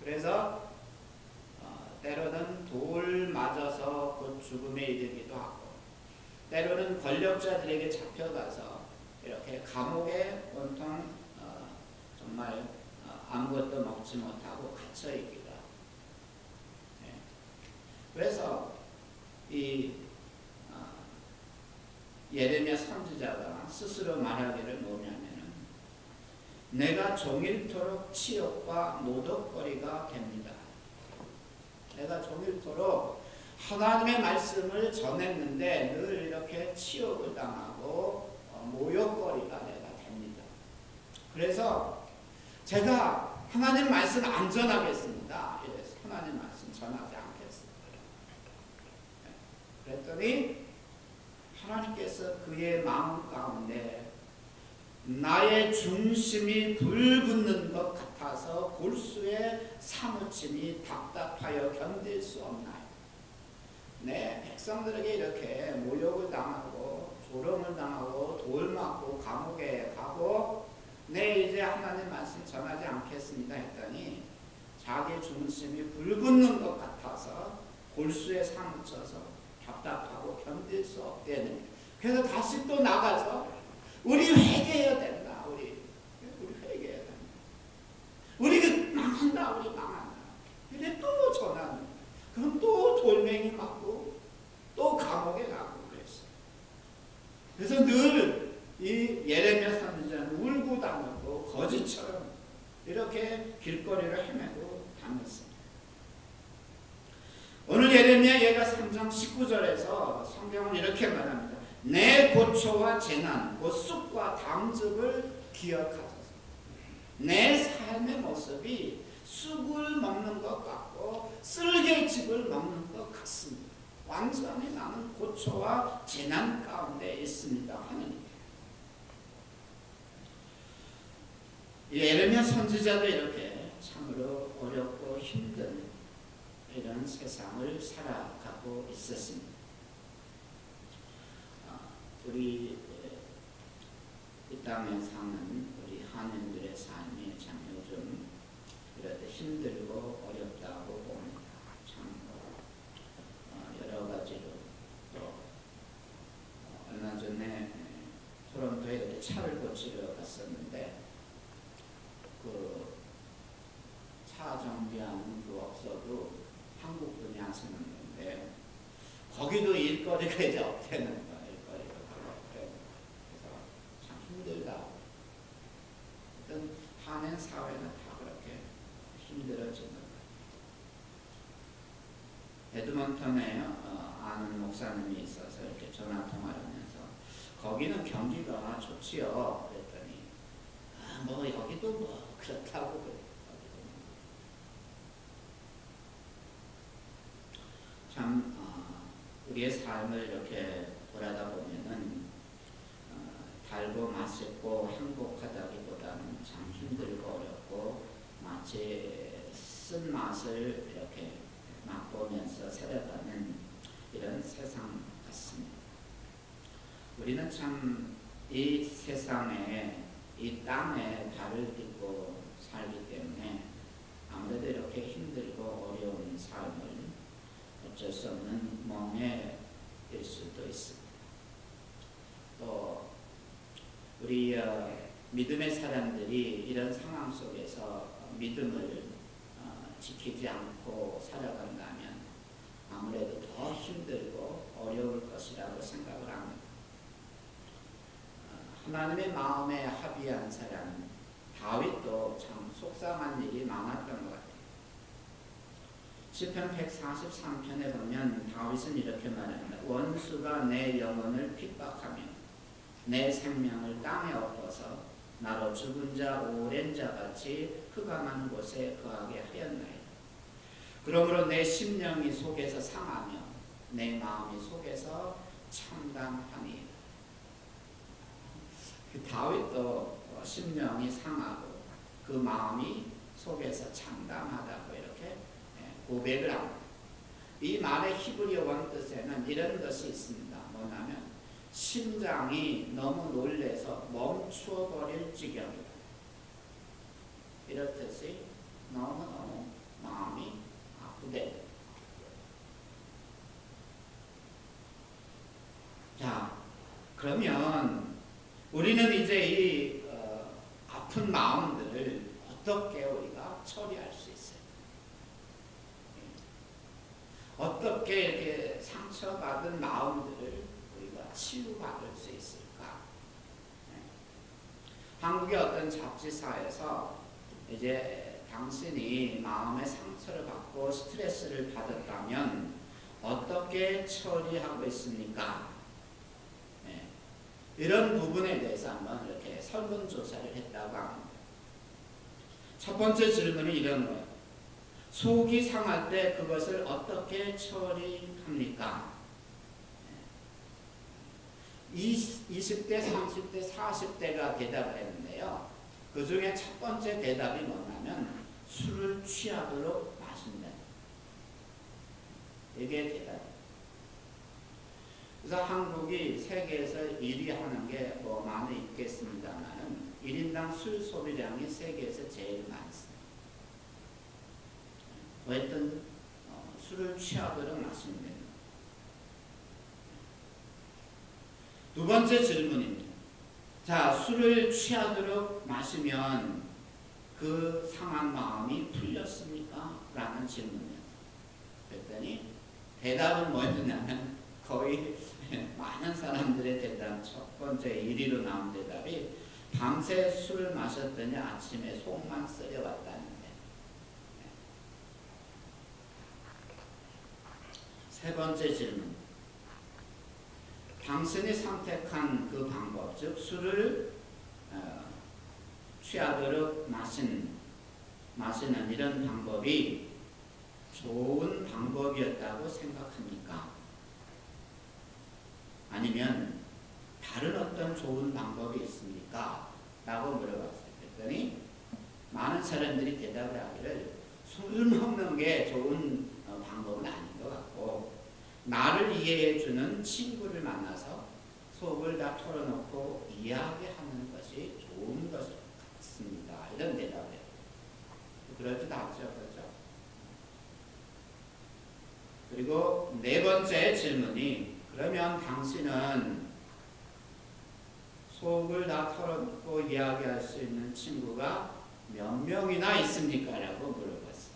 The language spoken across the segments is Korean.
그래서 때로는 돌 맞아서 곧 죽음에 이르기도 하고, 때로는 권력자들에게 잡혀가서 이렇게 감옥에 온통 정말 아무것도 먹지 못하고 갇혀 있기도 하고. 그래서 이 예레미야 선지자가 스스로 말하기를 뭐냐면은, 내가 종일토록 치욕과 노덕거리가 됩니다. 내가 종일토록 하나님의 말씀을 전했는데 늘 이렇게 치욕을 당하고 모욕거리가 내가 됩니다. 그래서 제가 하나님 말씀 안 전하겠습니다. 이래서 하나님 말씀 전하지 않겠습니다. 그랬더니 하나님께서 그의 마음 가운데 나의 중심이 불붙는 것 같아서 골수에 사무침이 답답하여 견딜 수 없나요? 내 백성들에게 이렇게 모욕을 당하고 조롱을 당하고 돌 맞고 감옥에 가고, 네 이제 하나님 말씀 전하지 않겠습니다 했더니 자기 중심이 불붙는 것 같아서 골수에 사무쳐서 답답하고 견딜 수 없대는. 그래서 다시 또 나가서 우리 회개해야 된다. 우리 회개해야 된다. 우리 망한다. 우리 망한다. 이래 또 전하는. 그럼 또 돌멩이 맞고 또 감옥에 가고 그랬어요. 그래서 늘 이 예레미야 선지자는 울고 다니고 거지처럼 이렇게 길거리를 헤매고 다녔습니다. 오늘 예레미야 얘가 3장 19절에서 성경은 이렇게 말합니다. 내 고초와 재난, 곧 쑥과 담즙을 기억하소서. 내 삶의 모습이 쑥을 먹는 것 같고 쓸개즙을 먹는 것 같습니다. 완전히 나는 고초와 재난 가운데 있습니다. 하느님. 예레미야 선지자도 이렇게 참으로 어렵고 힘든 이런 세상을 살아가고 있었습니다. 우리 이 땅에 사는 우리 한인들의 삶이 참 요즘 이렇게 힘들고 어렵다고 봅니다. 참 여러 가지로 또 얼마 전에 토론토에 이렇게 차를 고치러 갔었는데 그 차 정비하는 그 업소도 한국 분이 하시는 건데 거기도 일거리가 이제 없다는 거예요. 일거리가 별로 없대요. 그래서 참 힘들다. 어떤 한인 사회는 다 그렇게 힘들어지는 거예요. 에드먼턴에 아는 목사님이 있어서 이렇게 전화 통화를 하면서 거기는 경기가 좋지요. 그랬더니 뭐 여기도 뭐 그렇다고 그래. 참 우리의 삶을 이렇게 돌아다 보면은 달고 맛있고 행복하다기보다는 참 힘들고 어렵고 마치 쓴맛을 이렇게 맛보면서 살아가는 이런 세상 같습니다. 우리는 참 이 세상에 이 땅에 발을 딛고 살기 때문에 아무래도 이렇게 힘들고 어려운 삶을 어쩔 수 없는 멍해일 수도 있습니다. 또 우리 믿음의 사람들이 이런 상황 속에서 믿음을 지키지 않고 살아간다면 아무래도 더 힘들고 어려울 것이라고 생각을 합니다. 하나님의 마음에 합의한 사람 다윗도 참 속상한 일이 많았던 것 같아요. 시편 143편에 보면 다윗은 이렇게 말합니다. 원수가 내 영혼을 핍박하며 내 생명을 땅에 엎어서 나로 죽은 자 오랜 자같이 흑암한 곳에 거하게 하였나이다. 그러므로 내 심령이 속에서 상하며 내 마음이 속에서 참담하니. 다윗도 심령이 상하고 그 마음이 속에서 참담하다고 이렇게 고백을 합니다. 이 말의 히브리어 원뜻에는 이런 것이 있습니다. 뭐냐면 심장이 너무 놀래서 멈추어버릴 지경이다. 이렇듯이 너무너무 마음이 아프대. 자, 그러면 우리는 이제 이 아픈 마음들을 어떻게 우리가 처리할 수 있어요? 어떻게 이렇게 상처받은 마음들을 우리가 치유받을 수 있을까? 한국의 어떤 잡지사에서 이제 당신이 마음의 상처를 받고 스트레스를 받았다면 어떻게 처리하고 있습니까? 이런 부분에 대해서 한번 이렇게 설문조사를 했다고 합니다. 첫 번째 질문이 이런 거예요. 속이 상할 때 그것을 어떻게 처리합니까? 20대, 30대, 40대가 대답을 했는데요. 그 중에 첫 번째 대답이 뭐냐면 술을 취하도록 마신다. 이게 대답이에요. 그래서 한국이 세계에서 1위 하는 게 뭐 많이 있겠습니다만 1인당 술 소비량이 세계에서 제일 많습니다. 어쨌든 술을 취하도록 마시면 됩니다. 두 번째 질문입니다. 자, 술을 취하도록 마시면 그 상한 마음이 풀렸습니까? 라는 질문이었어요. 그랬더니 대답은 뭐였냐면 거의 많은 사람들의 대답, 첫 번째 1위로 나온 대답이 밤새 술을 마셨더니 아침에 속만 쓰려왔다는데. 세 번째 질문. 당신이 선택한 그 방법, 즉 술을 취하도록 마시는 이런 방법이 좋은 방법이었다고 생각합니까? 아니면 다른 어떤 좋은 방법이 있습니까? 라고 물어봤어요. 그랬더니 많은 사람들이 대답을 하기를 술 먹는 게 좋은 방법은 아닌 것 같고 나를 이해해주는 친구를 만나서 속을 다 털어놓고 이야기하는 것이 좋은 것 같습니다. 이런 대답이에요. 그럴 듯 하죠. 그렇죠? 그리고 네 번째 질문이 그러면 당신은 속을 다 털어놓고 이야기할 수 있는 친구가 몇 명이나 있습니까? 라고 물어봤어요.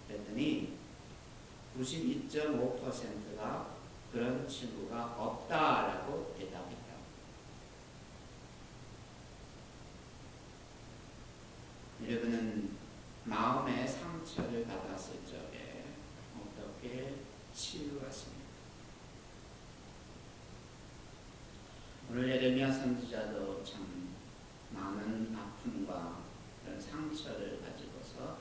그랬더니 92.5%가 그런 친구가 없다라고 대답했다. 여러분은 마음의 상처를 받았을 적에 어떻게 치유하십니까? 오늘 예레미야 선지자도 참 많은 아픔과 그런 상처를 가지고서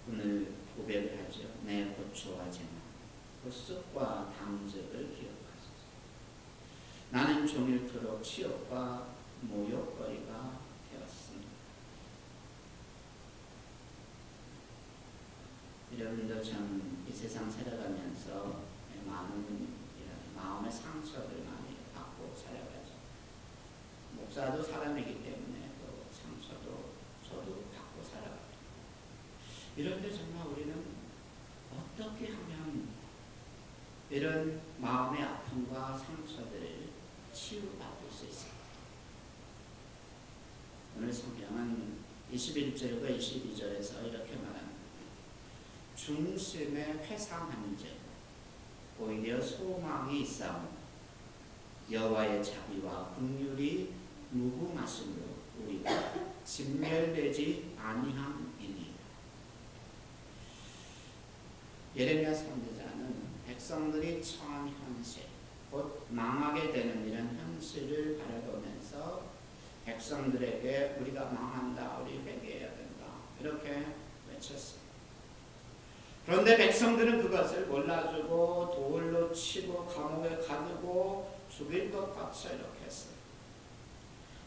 오늘 고백을 하죠. 내 고초와 재난, 그 쑥과 담즙을 기억하소서. 나는 종일토록 치욕과 모욕거리가 되었습니다. 여러분도 참 이 세상 살아가면서 많은 마음의 상처를 많이 받고 살아가죠. 목사도 사람이기 때문에 또 상처도 저도 받고 살아가죠. 이런데 정말 우리는 어떻게 하면 이런 마음의 아픔과 상처들을 치유받을 수 있을까? 오늘 성경은 21절과 22절에서 이렇게 말합니다. 중심에 회상하는 자 오히려 소망이 있사오니 여호와의 자비와 긍휼이 무궁하심으로 우리가 진멸되지 아니함이니. 예레미야 선지자는 백성들이 처한 현실, 곧 망하게 되는 이런 현실을 바라보면서 백성들에게 우리가 망한다, 우리 회개해야 된다, 이렇게 외쳤습니다. 그런데 백성들은 그것을 몰라주고 돌로 치고 감옥에 가두고 죽일 것 같이 이렇게 했어요.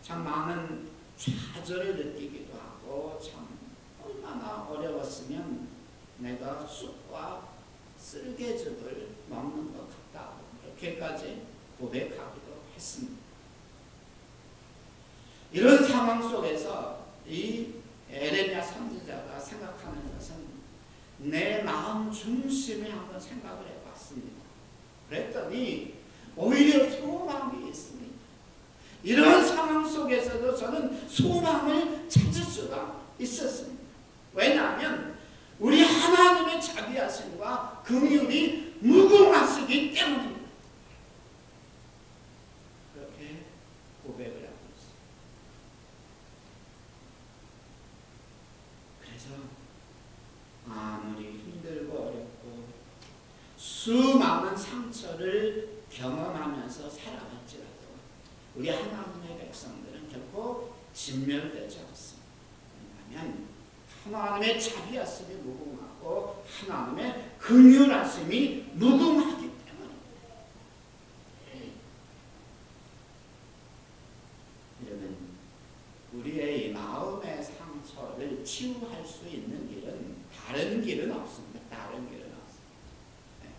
참 많은 좌절을 느끼기도 하고 참 얼마나 어려웠으면 내가 쑥과 쓸개즙을 먹는 것 같다고 그렇게까지 고백하기도 했습니다. 이런 상황 속에서 이 에레미야 선지자가 생각하는 것은 내 마음 중심에 한번 생각을 해봤습니다. 그랬더니 오히려 소망이 있습니다. 이런 상황 속에서도 저는 소망을 찾을 수가 있었습니다. 왜냐하면 우리 하나님의 자비하심과 긍휼이 무궁하시기 때문입니다. 그렇게 고백을 하고 있습니다. 그래서 아무리 힘들고 어렵고 수많은 상처를 경험하면서 살아갈지라도 우리 하나님의 백성들은 결코 진멸되지 않습니다. 왜냐하면 하나님의 자비하심이 무궁하고 하나님의 긍휼하심이 무궁하기 때문입니다. 여러분, 우리의 이 마음의 상처를 치유할 수 있는 길은 다른 길은 없습니다. 다른 길은 없습니다.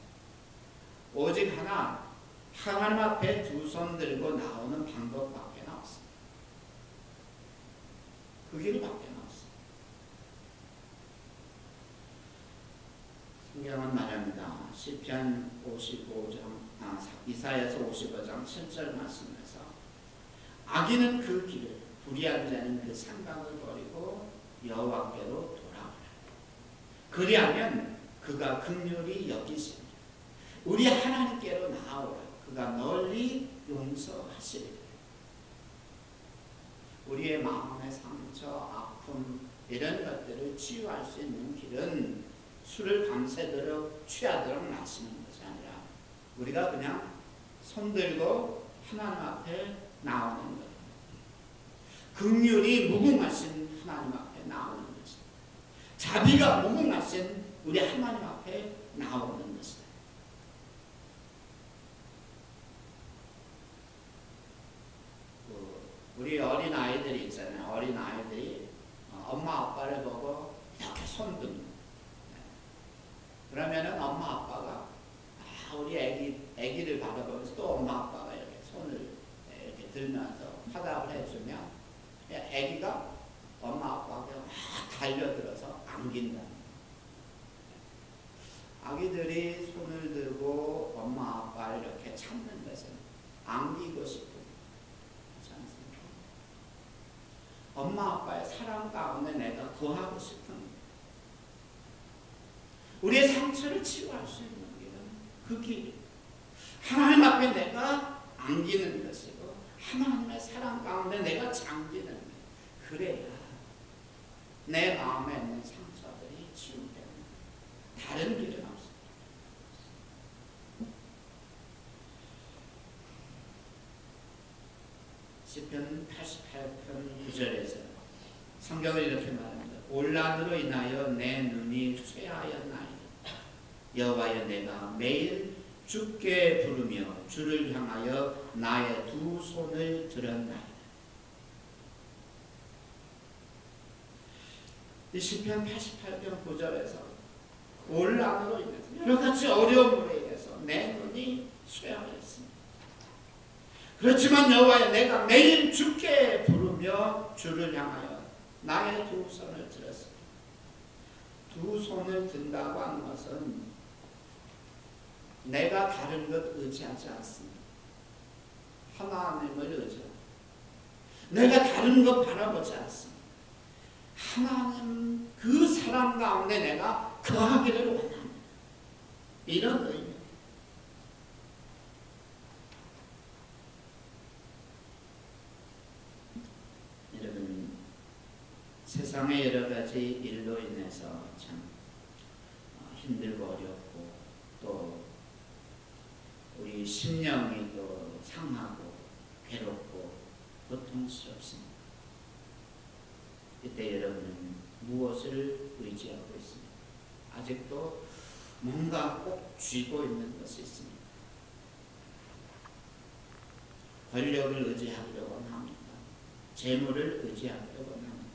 오직 하나, 하나님 앞에 두 손 들고 나오는 방법밖에 없습니다. 그 길밖에 없습니다. 성경은 말합니다. 시편 55장, 이사야서 55장 7절 말씀에서 악인은 그 길을, 불의한 자는 그 생각을 버리고 여호와께로 돌아오라. 그리하면 그가 긍휼히 여기시니 우리 하나님께로 나오라. 그가 널리 용서하시리라. 우리의 마음의 상처, 아픔 이런 것들을 치유할 수 있는 길은 술을 밤새도록 취하도록 마시는 것이 아니라 우리가 그냥 손들고 하나님 앞에 나오는 것. 긍휼이 무궁하신 하나님 앞에 나오는 것이다. 자비가 무궁하신 우리 하나님 앞에 나오는 것이다. 우리 어린 아이들이 있잖아요. 어린 아이들이 엄마 아빠를 보고 이렇게 손듭니다. 그러면은 엄마 아빠가 우리 애기를 바라보면서 또 엄마 아빠가 이렇게 손을 이렇게 들면서 화답을 해주면 애기가 엄마 아빠가 달려들어서 안긴다. 아기들이 손을 들고 엄마 아빠를 이렇게 찾는 것은 안기고 싶은 그렇지 않습니까? 엄마 아빠의 사랑 가운데 내가 거하고 싶은 우리의 상처를 치유할 수 있는 길은 그 길. 하나님 앞에 내가 안기는 것이고 하나님의 사랑 가운데 내가 잠기는 것. 그래야 내 마음에 있는 상처들이 치유됩니다. 다른 길은 없습니다. 시편 88편 9절에서 성경을 이렇게 말합니다. 올란으로 인하여 내 눈이 쇠하였나이다. 여호와여 내가 매일 주께 부르며 주를 향하여 나의 두 손을 들었나이다. 이 시편 88편 9절에서 올란으로 인해서 여러 가지 어려움으로 인해서 내 눈이 쇠하였습니다. 그렇지만 여호와여 내가 매일 주께 부르며 주를 향하여 나의 두 손을 들었습니다. 두 손을 든다고 하는 것은 내가 다른 것 의지하지 않습니다. 하나님을 의지합니다. 내가 다른 것 바라보지 않습니다. 하나님 그 사랑 가운데 내가 거하기를 원합니다. 이런 의미. 여러분, 세상의 여러 가지 일로 인해서 참 힘들고 어렵고 또 우리 심령이 또 상하고 괴롭고 고통스럽습니다. 이때 여러분은 무엇을 의지하고 있습니까? 아직도 뭔가 꼭 쥐고 있는 것이 있습니다. 권력을 의지하기를 원합니다. 재물을 의지하기를 원합니다.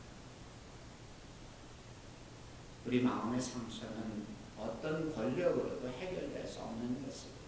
우리 마음의 상처는 어떤 권력으로도 해결될 수 없는 것입니다.